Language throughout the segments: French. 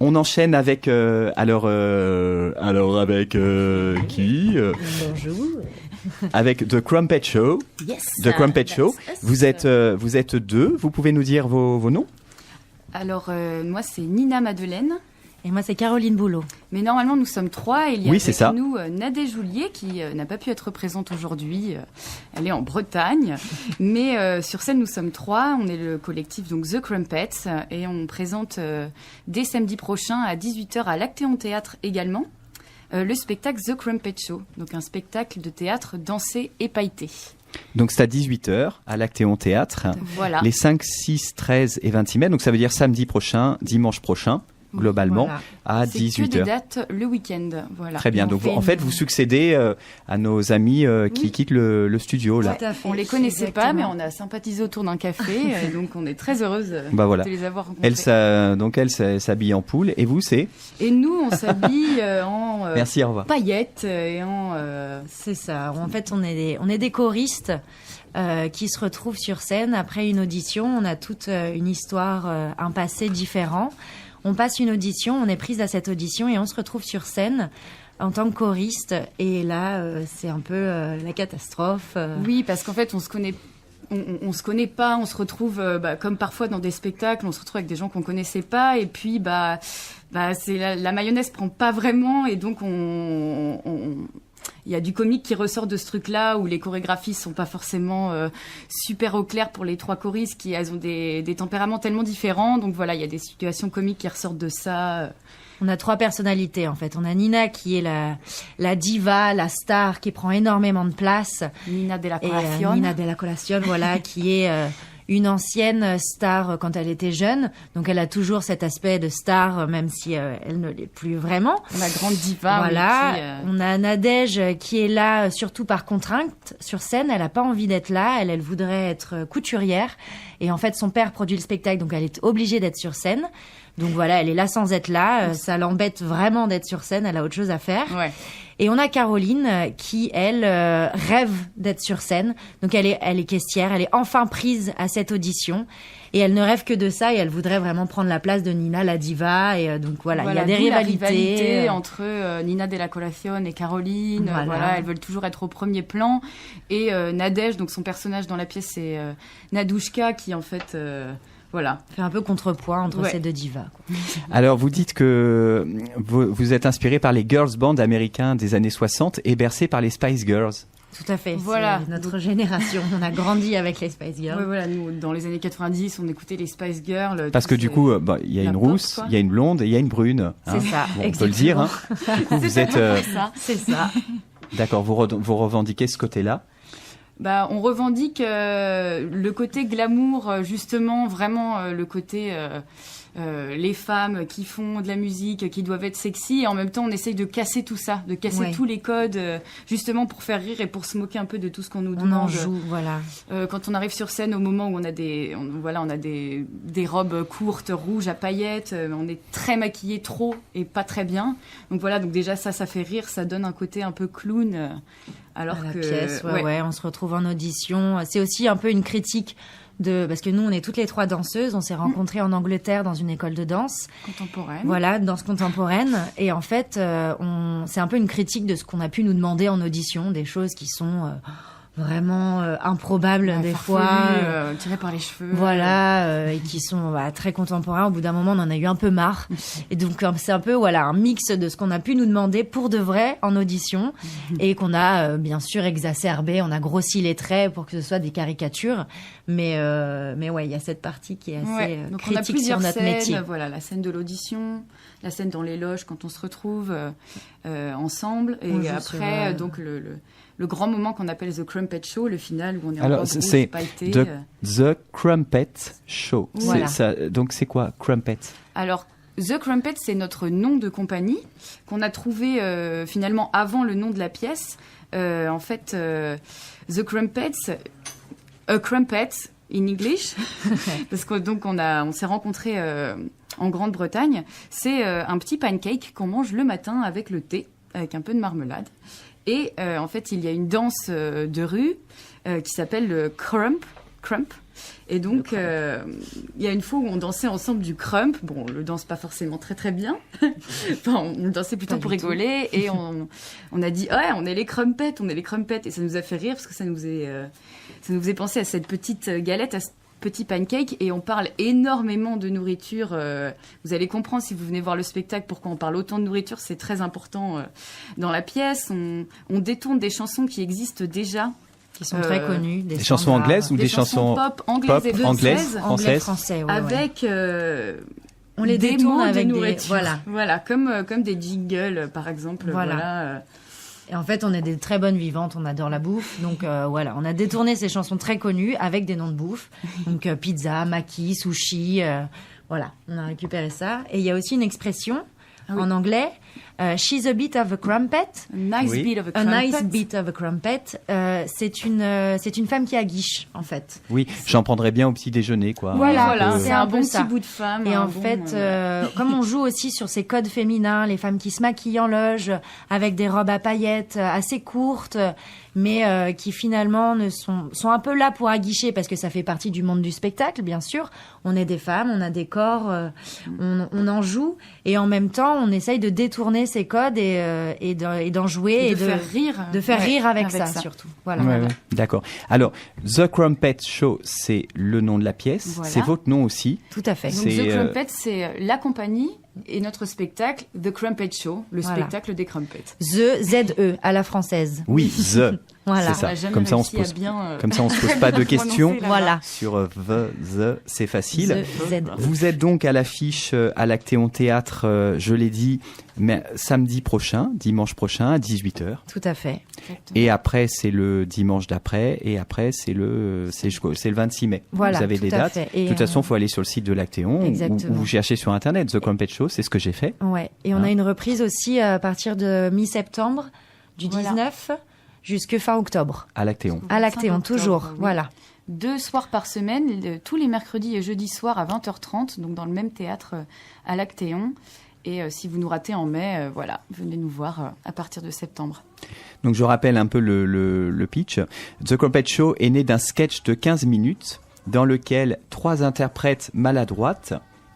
On enchaîne avec alors avec qui Bonjour. Avec The Crumpet Show. Yes. The Crumpet Show. Vous êtes deux. Vous pouvez nous dire vos noms? Alors, moi, c'est Nina Madeleine. Et moi, c'est Caroline Boulot. Mais normalement, nous sommes 3. Et il y a Oui, c'est ça. avec nous Nadège Joulier, qui n'a pas pu être présente aujourd'hui. Elle est en Bretagne. Mais sur scène, nous sommes 3. On est le collectif donc The Crumpets. Et on présente dès samedi prochain à 18h à l'Actéon Théâtre également le spectacle The Crumpet Show. Donc un spectacle de théâtre dansé et pailleté. Donc c'est à 18h à l'Actéon Théâtre. Voilà. Les 5, 6, 13 et 26 mai. Donc ça veut dire samedi prochain, dimanche prochain. Globalement, Voilà. à C'est 18h. que des dates le week-end. Voilà. Très bien. Et on Donc, fait en fait, vous succédez à nos amis qui quittent le studio, là. Tout à fait. On les connaissait pas, mais Exactement. on a sympathisé autour d'un café. Et donc, on est très heureuse Bah voilà. de les avoir rencontrés. Elle s'habille en poule. Et vous, c'est Et nous, on s'habille en Merci, au revoir. paillettes et en... C'est ça. En fait, on est des choristes qui se retrouvent sur scène après une audition. On a toute une histoire, un passé différent. On passe une audition, on est prise à cette audition et on se retrouve sur scène en tant que choriste. Et là, c'est un peu la catastrophe. Oui, parce qu'en fait, on se connaît pas, on se retrouve comme parfois dans des spectacles, on se retrouve avec des gens qu'on connaissait pas et puis c'est la mayonnaise prend pas vraiment et donc il y a du comique qui ressort de ce truc-là où les chorégraphies sont pas forcément super au clair pour les 3 choristes elles ont des tempéraments tellement différents. Donc voilà, il y a des situations comiques qui ressortent de ça. On a 3 personnalités en fait. On a Nina qui est la diva, la star qui prend énormément de place. Nina de la Et Colación. Nina de la Colación, voilà, qui est une ancienne star quand elle était jeune. Donc elle a toujours cet aspect de star, même si elle ne l'est plus vraiment. La grande diva. Voilà, oui, on a Nadège qui est là surtout par contrainte sur scène. Elle a pas envie d'être là. Elle voudrait être couturière. Et en fait, son père produit le spectacle, donc elle est obligée d'être sur scène. Donc voilà, elle est là sans être là. Ça l'embête vraiment d'être sur scène. Elle a autre chose à faire. Ouais. Et on a Caroline qui, elle, rêve d'être sur scène. Donc elle est caissière. Elle est enfin prise à cette audition. Et elle ne rêve que de ça. Et elle voudrait vraiment prendre la place de Nina, la diva. Et donc voilà, il y a des d'où la rivalités. rivalité entre Nina de la Colación et Caroline. Voilà. Elles veulent toujours être au premier plan. Et Nadège, donc son personnage dans la pièce, c'est Nadouchka qui en fait... Voilà. Fait un peu contrepoids entre Ouais. ces deux divas, quoi. Alors, vous dites que vous êtes inspiré par les girls bands américains des années 60 et bercé par les Spice Girls. Tout à fait. Voilà. C'est notre génération. On a grandi avec les Spice Girls. Ouais, voilà, nous, dans les années 90, on écoutait les Spice Girls. Parce que du coup, il y a la une pop, rousse, quoi. il y a une blonde et il y a une brune. C'est ça, Bon, on peut le dire. Hein. Du coup, vous êtes... C'est ça. D'accord, vous revendiquez ce côté-là. On revendique le côté glamour, justement, vraiment le côté les femmes qui font de la musique, qui doivent être sexy, et en même temps on essaye de casser tout ça, de casser Ouais. tous les codes, justement pour faire rire et pour se moquer un peu de tout ce qu'on nous On demande. en joue, voilà. Quand on arrive sur scène, au moment où on a des robes courtes, rouges à paillettes, on est très maquillés, trop et pas très bien. Donc voilà, donc déjà ça fait rire, ça donne un côté un peu clown. Alors À la que pièce, ouais, on se retrouve en audition. C'est aussi un peu une critique parce que nous, on est toutes les 3 danseuses. On s'est rencontrées en Angleterre dans une école de danse. contemporaine. Voilà, danse contemporaine. Et en fait, c'est un peu une critique de ce qu'on a pu nous demander en audition, des choses qui sont vraiment improbables des fois. Tiré par les cheveux. Voilà, et qui sont très contemporains. Au bout d'un moment, on en a eu un peu marre. Et donc, c'est un peu un mix de ce qu'on a pu nous demander pour de vrai en audition et qu'on a bien sûr exacerbé. On a grossi les traits pour que ce soit des caricatures. Mais ouais, il y a cette partie qui est assez Donc on a critique plusieurs sur notre scènes. métier. Voilà, la scène de l'audition, la scène dans les loges quand on se retrouve ensemble. On Et joue après, sur, donc le grand moment qu'on appelle The Crumpet Show, le final où on est en Alors, robe c'est rouge pailletée. The Crumpet Show. Voilà. Donc, c'est quoi, Crumpet? Alors, The Crumpet, c'est notre nom de compagnie qu'on a trouvé finalement avant le nom de la pièce. En fait, The Crumpets, a crumpet in English, parce que donc on s'est rencontrés en Grande-Bretagne. C'est un petit pancake qu'on mange le matin avec le thé, avec un peu de marmelade. Et en fait, il y a une danse de rue qui s'appelle le crump. crump. Et donc, il y a une fois où on dansait ensemble du crump. Bon, on le danse pas forcément très très bien. Enfin, on le dansait plutôt pour rigoler. Et on a dit, ouais, on est les crumpets. Et ça nous a fait rire parce que ça nous faisait penser à cette petite galette, à ce petit pancake. Et on parle énormément de nourriture. Vous allez comprendre si vous venez voir le spectacle pourquoi on parle autant de nourriture. C'est très important dans la pièce. On détourne des chansons qui existent déjà. Qui sont très connues. Des chansons anglaises ou des chansons pop anglaises et françaises français, ouais, avec on les des détourne mots avec de nourriture. voilà comme des jingles par exemple. Voilà. Et en fait, on est des très bonnes vivantes, on adore la bouffe. Donc voilà, on a détourné ces chansons très connues avec des noms de bouffe. Donc pizza, maki, sushi, voilà, on a récupéré ça. Et il y a aussi une expression en anglais. She's a bit of a crumpet. A nice bit of a A crumpet. nice bit of a crumpet. C'est une femme qui aguiche, en fait. Oui, j'en prendrais bien au petit déjeuner, quoi. Voilà, c'est un bon ça. petit bout de femme. Et en fait, comme on joue aussi sur ces codes féminins, les femmes qui se maquillent en loge avec des robes à paillettes assez courtes, mais qui finalement sont un peu là pour aguicher parce que ça fait partie du monde du spectacle, bien sûr. On est des femmes, on a des corps, on en joue et en même temps, on essaye de détourner ces codes et d'en jouer et de faire rire avec ça surtout. Voilà. Ouais. D'accord. Alors, The Crumpet Show, c'est le nom de la pièce. Voilà. C'est votre nom aussi. Tout à fait. Donc The Crumpet, c'est la compagnie et notre spectacle, The Crumpet Show, le spectacle des crumpets. The Z-E à la française. Oui, The. Voilà. C'est ça. Comme ça, on se pose pas de questions. Voilà. Sur The, c'est facile. The, Z. Vous êtes donc à l'affiche à l'Actéon Théâtre, je l'ai dit, mais samedi prochain, dimanche prochain à 18h. Tout à fait. Exactement. Et après, c'est le dimanche d'après. Et après, c'est le 26 mai. Voilà, vous avez tout des à dates. fait. Et de toute façon, il faut aller sur le site de l'Actéon ou vous cherchez sur Internet The Crumpet Show. C'est ce que j'ai fait. Ouais. Et on a une reprise aussi à partir de mi-septembre, du 19 jusque fin octobre. À l'Actéon. À l'Actéon, toujours. Oui. Voilà. 2 soirs par semaine, tous les mercredis et jeudis soirs à 20h30, donc dans le même théâtre à l'Actéon. Et si vous nous ratez en mai, voilà, venez nous voir à partir de septembre. Donc je rappelle un peu le pitch. The Crumpet Show est né d'un sketch de 15 minutes dans lequel 3 interprètes maladroites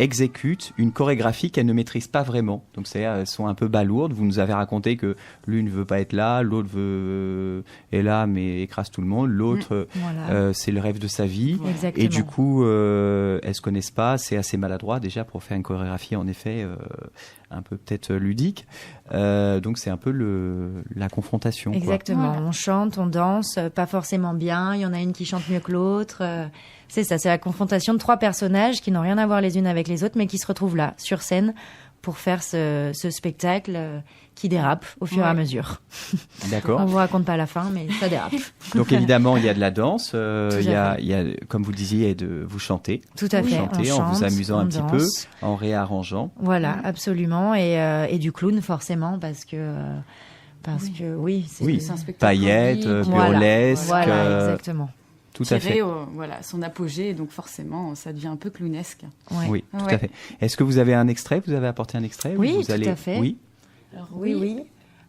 exécutent une chorégraphie qu'elles ne maîtrisent pas vraiment. Donc elles sont un peu balourdes. Vous nous avez raconté que l'une ne veut pas être là, l'autre est là mais écrase tout le monde. L'autre, Voilà. c'est le rêve de sa vie. Exactement. Et du coup, elles se connaissent pas. C'est assez maladroit déjà pour faire une chorégraphie en effet un peu peut-être ludique. Donc c'est un peu la confrontation. Exactement. Voilà. On chante, on danse, pas forcément bien. Il y en a une qui chante mieux que l'autre. C'est ça, c'est la confrontation de 3 personnages qui n'ont rien à voir les unes avec les autres, mais qui se retrouvent là, sur scène, pour faire ce spectacle qui dérape au fur et à mesure. D'accord. On vous raconte pas la fin, mais ça dérape. Donc évidemment, il y a de la danse, il y à a, comme vous le disiez, vous chantez. Tout à Vous fait. chantez On en vous chante, amusant on un petit danse. peu, en réarrangeant. Voilà, absolument. Et du clown, forcément, parce que oui, C'est un spectacle Paillettes, comique. burlesque. Voilà, exactement. Tout à fait. Tiré son apogée, donc forcément, ça devient un peu clownesque. Ouais. Oui, tout Ouais. à fait. Est-ce que vous avez un extrait? Vous avez apporté un extrait? Oui, ou vous tout allez... à fait. Oui. Alors, Oui.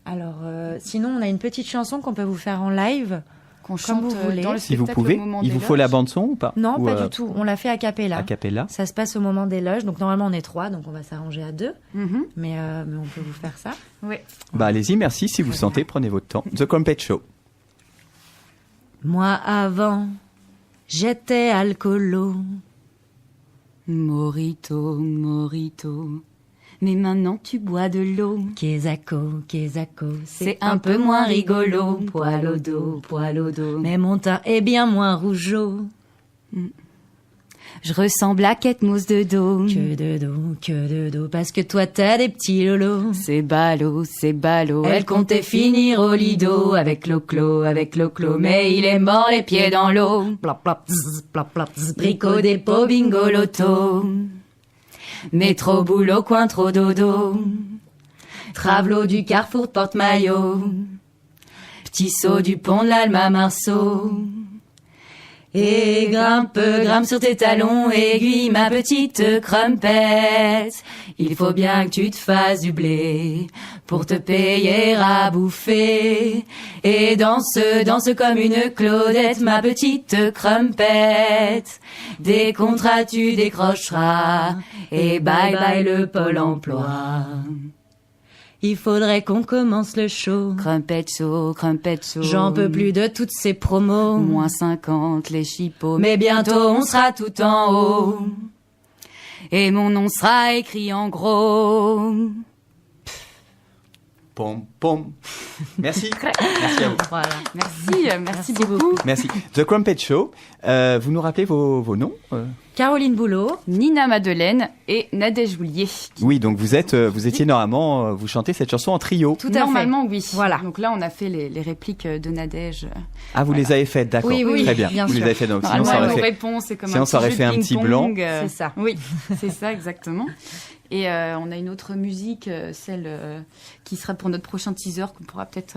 Alors, sinon, on a une petite chanson qu'on peut vous faire en live. Qu'on Comme chante vous voulez. dans le Si vous spectacle pouvez. au moment Il des vous faut la loges. bande son ou pas? Non, Ou, pas du tout. On l'a fait a cappella. A cappella. Ça se passe au moment des loges. Donc, normalement, on est 3, donc on va s'arranger à 2. Mhm. Mais on peut vous faire ça. Oui. Bah allez-y, merci. Si vous sentez, prenez votre temps. The Crumpet Show. Moi, avant, j'étais alcoolo. Morito, morito. Mais maintenant tu bois de l'eau. Quesaco, C'est un peu moins rigolo. Poil au dos, poil au dos. Mais mon teint est bien moins rougeau. Je ressemble à Kate Moss de dos. Que de dos, parce que toi t'as des petits lolos. C'est ballot, c'est ballot. Elle comptait finir au lido avec l'oclo, Mais il est mort les pieds dans l'eau. Plap, plap, zzz, plap, plap, zzz, Brico des pots, bingo loto. Métro, boulot, coin, trop dodo. Travelot du carrefour de Porte-Maillot. Petit saut du pont de l'Alma Marceau. Et grimpe sur tes talons, aiguille ma petite crumpet. Il faut bien que tu te fasses du blé pour te payer à bouffer. Et danse comme une Claudette, ma petite crumpet. Des contrats tu décrocheras, et bye bye le pôle emploi. Il faudrait qu'on commence le show. Crumpet show. J'en peux plus de toutes ces promos. Moins 50 les chipots. Mais bientôt on sera tout en haut. Et mon nom sera écrit en gros. Pom, pom. Merci. Merci à vous. Voilà. Merci beaucoup. Merci. The Crumpet Show. Vous nous rappelez vos noms Caroline Boulot, Nina Madeleine et Nadège Voulier. Oui, donc vous étiez normalement, vous chantez cette chanson en trio. tout à fait. Normalement, oui. Voilà. Donc là, on a fait les répliques de Nadège. Ah, vous les avez faites, d'accord. Oui, Très bien. bien Vous sûr. les avez faites, donc sinon Normalement, ça nos aurait fait. réponses, c'est comme sinon, un ça aurait petit fait jeu un de petit ping-pong, blanc. C'est ça. Oui, c'est ça, exactement. Et on a une autre musique, celle qui sera pour notre prochain teaser, qu'on pourra peut-être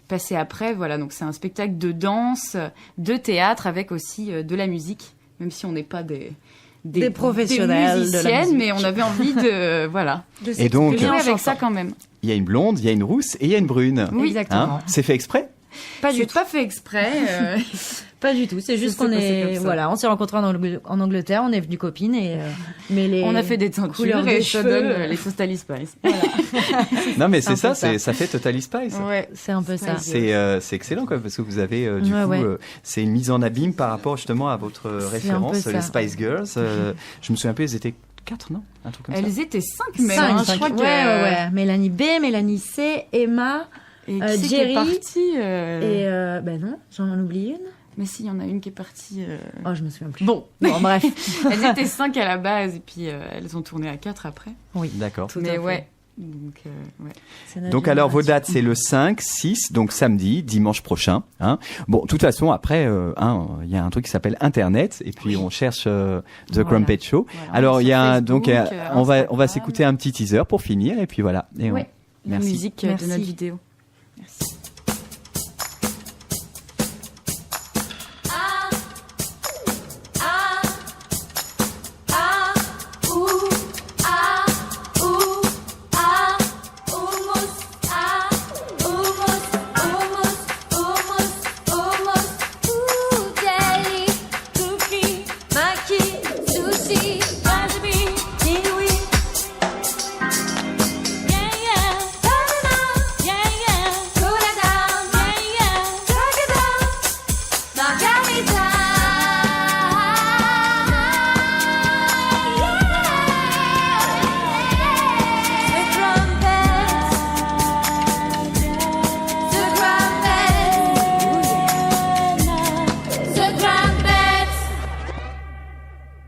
passer après. Voilà, donc c'est un spectacle de danse, de théâtre, avec aussi de la musique, même si on n'est pas des professionnels des de la musiciennes, musique. mais on avait envie de voilà Et donc, de jouer en avec chantant. ça quand même. il y a une blonde, il y a une rousse et il y a une brune. Oui. Exactement. C'est fait exprès Pas du C'est tout. pas fait exprès. Pas du tout. C'est juste Ça qu'on s'est passé est, comme ça. voilà, on s'est rencontrés en Angleterre, on est venus copines et mais les On a fait des couleurs teintures des et ça cheveux, donne les Totally Spice. Voilà. Non, mais C'est un c'est peu ça, ça. ça fait Totally Spice. Ouais. c'est un peu ça. C'est excellent quand même, parce que vous avez du Ouais, coup, ouais. c'est une mise en abîme par rapport justement à votre référence, peu les ça. Spice Girls. Je me souviens plus, elles étaient 4, non? Un truc comme ça. Elles étaient 5 même. Cinq, hein, je cinq. crois que ouais. Mélanie B, Mélanie C, Emma Et qui c'est qui est Jerry partie et ben non, j'en oublie une. Mais si, il y en a une qui est partie. Oh, je me souviens plus. Bon, Bon, bref. elles étaient 5 à la base et puis elles ont tourné à 4 après. Oui. D'accord. Tout à Mais fait. ouais. Donc, ouais. C'est notre Donc alors vos génération. dates c'est le 5, 6, donc samedi, dimanche prochain. Hein. Bon, de toute façon après, il y a un truc qui s'appelle Internet et puis on cherche The Voilà. Crumpet Show. Voilà, on Alors est il y sur a Facebook, on va Instagram. s'écouter un petit teaser pour finir et puis voilà. Et Ouais. La Merci. musique Merci. de notre vidéo. Merci.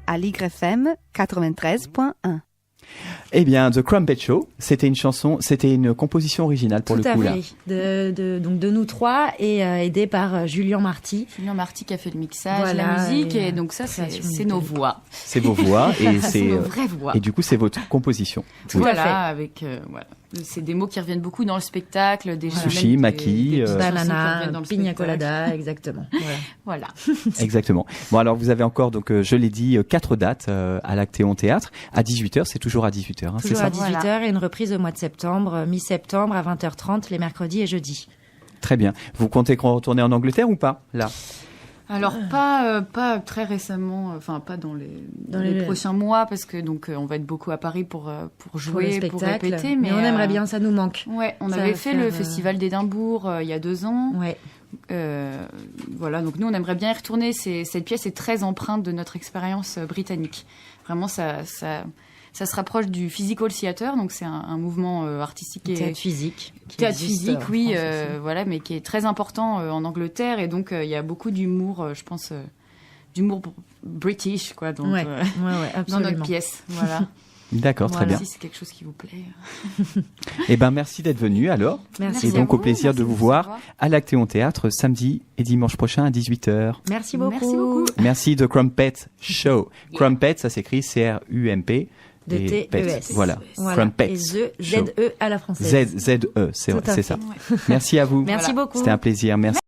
À l'YFM 93.1. Eh bien The Crumpet Show, c'était une composition originale pour Tout le à coup là. fait. Donc de nous trois et aidé par Julien Marty. Julien Marty qui a fait le mixage, Voilà, la musique, et, et donc ça, c'est création nos musicale. voix. C'est vos voix et C'est c'est nos vraies voix. et du coup c'est votre composition. Tout à fait. Voilà, avec voilà. C'est des mots qui reviennent beaucoup dans le spectacle, des Sushi, même maki, des petites chansons qui Banana, reviennent dans le pina spectacle. colada, exactement. Voilà. Voilà. Exactement. Bon alors vous avez encore donc je l'ai dit 4 dates à l'Actéon Théâtre à 18h, c'est toujours à 18h, hein, c'est Toujours ça. à 18h et une reprise au mois de septembre, mi-septembre à 20h30 les mercredis et jeudis. Très bien. Vous comptez retourner en Angleterre ou pas là? Alors pas très récemment, enfin pas dans les prochains mois parce que donc on va être beaucoup à Paris pour Pour le jouer, pour spectacle. répéter, mais on aimerait bien, ça nous manque. Ouais, on Ça avait va fait faire, le festival d'Édimbourg il y a 2 ans. Ouais. Voilà, donc nous on aimerait bien y retourner. Cette pièce est très empreinte de notre expérience britannique. Vraiment, ça se rapproche du physical theater, donc c'est un mouvement artistique et Théâtre physique. qui théâtre existe, physique, en oui, France aussi. voilà, mais qui est très important en Angleterre et donc il y a beaucoup d'humour, je pense, d'humour british quoi, dans, Ouais, dans absolument. notre pièce. Voilà. D'accord, très Voilà. bien. Si c'est quelque chose qui vous plaît. Eh ben merci d'être venu alors. Merci Et à donc vous. au plaisir de Merci vous de voir nous avoir. à l'Actéon Théâtre samedi et dimanche prochain à 18h. Merci beaucoup. Merci beaucoup. Merci The Crumpet Show. Crumpet, ça s'écrit C-R-U-M-P. De et T-E-S. pet. Voilà. Voilà. Crumpet. Et Show. Z-E à la française. Z-Z-E, Tout à c'est fait. ça. Merci à vous. Merci Voilà. beaucoup. C'était un plaisir. Merci.